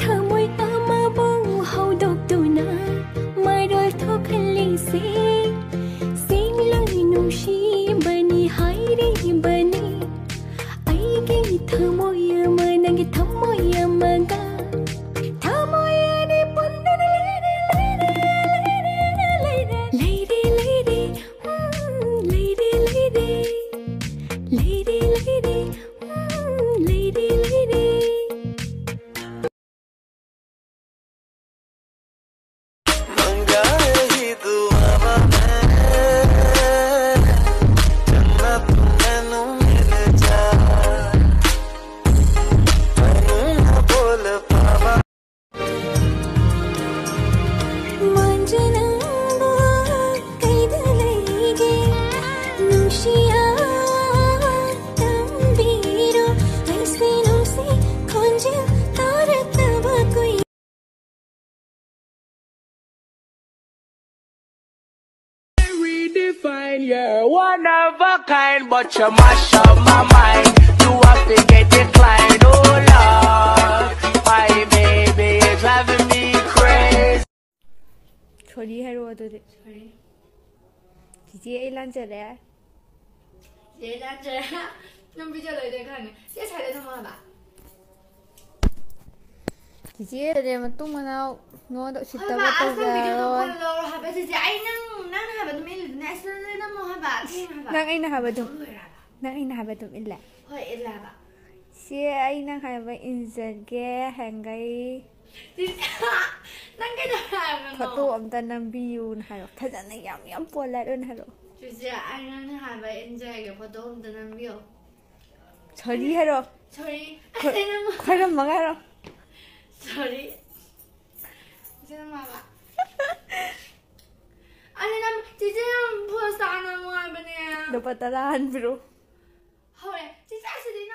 थमोय अमाबो हौदोक्तुना मरोल थोखल्लिसे सेंलोय नुंसिबनी हायरिबनी अइगे थमोय अमा नंगे थमोय अमागा थमोयने पुंदन लेरे लेरे लेरे लेरे लेरे लेरे लेरे लेरे लेरे मंगा ही दुआ मैं जन्नत मैनू मिल जा मैनू ना बोल पावा मंजना कैदलेगे नुशिया तंबीरो ऐसे नुसे खोंजे तारत कोई redefine, you're one of a kind, but you mash up my mind. You have to get declined, oh Lord. My baby is driving me crazy. छोरी है रो तो ये ऐलान चल रहा है ये लांच है नम वीडियो ले देखा ने ये छाले तो मां बा ये रे मतुंग मनाव नो तो हबा सितबा तो आसन वीडियो तो जाओ फोन लो हबा जे आई नंग हबा तो मिल नेशनल ने नम हबा हबा नंग अइना हाबा तुम नंग अइना हाबा तुम इल्ला होय इला बा से अइना हाबा इंजगे हैंगाई नंग के दरा फोटो अमता नंबियू हारो फजन याम पोला दोन हारो जे आई नंग हबा एंजॉय के फोटो हम तो नंबियो छोरी हारो सॉरी खरम मगारो सॉरी जे मामा अनि नम जे हम पोस्ट आना मो बने दो पता लान ब्रो होय जे सासरी न